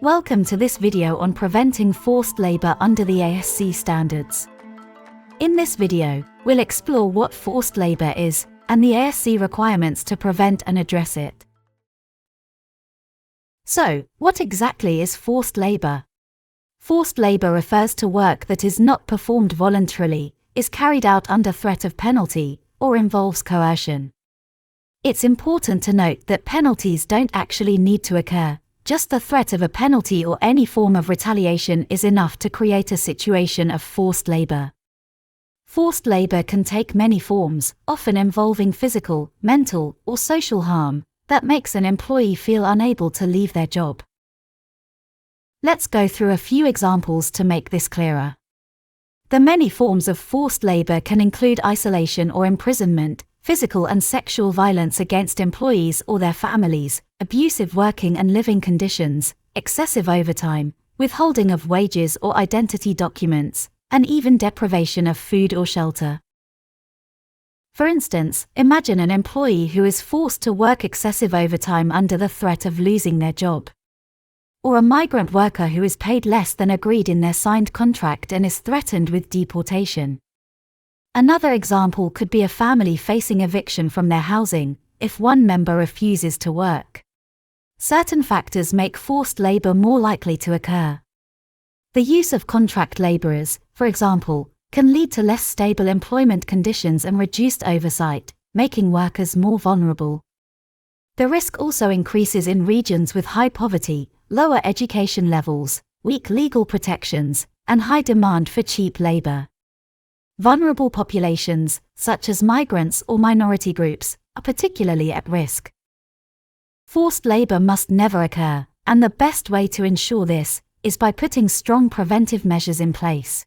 Welcome to this video on preventing forced labor under the ASC standards. In this video, we'll explore what forced labor is and the ASC requirements to prevent and address it. So, what exactly is forced labor? Forced labor refers to work that is not performed voluntarily, is carried out under threat of penalty, or involves coercion. It's important to note that penalties don't actually need to occur. Just the threat of a penalty or any form of retaliation is enough to create a situation of forced labor. Forced labor can take many forms, often involving physical, mental, or social harm, that makes an employee feel unable to leave their job. Let's go through a few examples to make this clearer. The many forms of forced labor can include isolation or imprisonment, physical and sexual violence against employees or their families, abusive working and living conditions, excessive overtime, withholding of wages or identity documents, and even deprivation of food or shelter. For instance, imagine an employee who is forced to work excessive overtime under the threat of losing their job. Or a migrant worker who is paid less than agreed in their signed contract and is threatened with deportation. Another example could be a family facing eviction from their housing, if one member refuses to work. Certain factors make forced labor more likely to occur. The use of contract laborers, for example, can lead to less stable employment conditions and reduced oversight, making workers more vulnerable. The risk also increases in regions with high poverty, lower education levels, weak legal protections, and high demand for cheap labor. Vulnerable populations, such as migrants or minority groups, are particularly at risk. Forced labor must never occur, and the best way to ensure this is by putting strong preventive measures in place.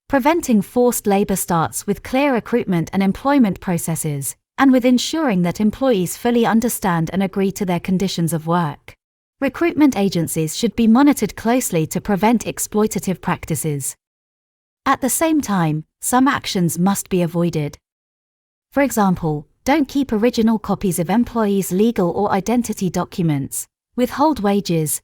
Preventing forced labor starts with clear recruitment and employment processes, and with ensuring that employees fully understand and agree to their conditions of work. Recruitment agencies should be monitored closely to prevent exploitative practices. At the same time, some actions must be avoided. For example, don't keep original copies of employees' legal or identity documents, withhold wages,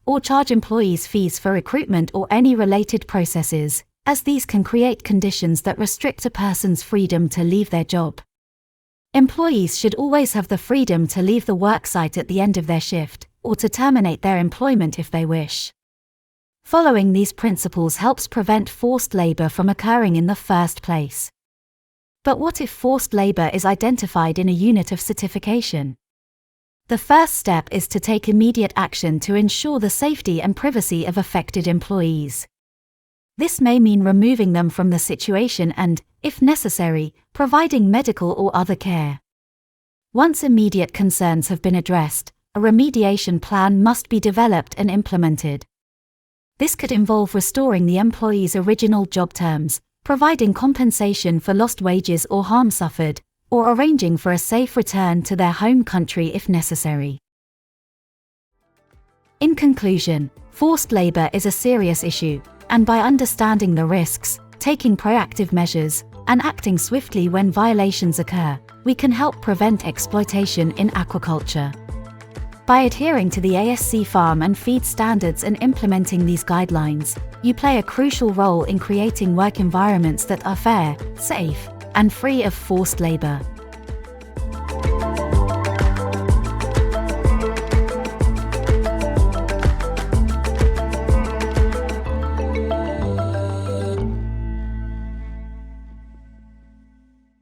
or charge employees fees for recruitment or any related processes, as these can create conditions that restrict a person's freedom to leave their job. Employees should always have the freedom to leave the worksite at the end of their shift, or to terminate their employment if they wish. Following these principles helps prevent forced labor from occurring in the first place. But what if forced labor is identified in a unit of certification? The first step is to take immediate action to ensure the safety and privacy of affected employees. This may mean removing them from the situation and, if necessary, providing medical or other care. Once immediate concerns have been addressed, a remediation plan must be developed and implemented. This could involve restoring the employee's original job terms, providing compensation for lost wages or harm suffered, or arranging for a safe return to their home country if necessary. In conclusion, forced labor is a serious issue, and by understanding the risks, taking proactive measures, and acting swiftly when violations occur, we can help prevent exploitation in aquaculture. By adhering to the ASC farm and feed standards and implementing these guidelines, you play a crucial role in creating work environments that are fair, safe, and free of forced labor.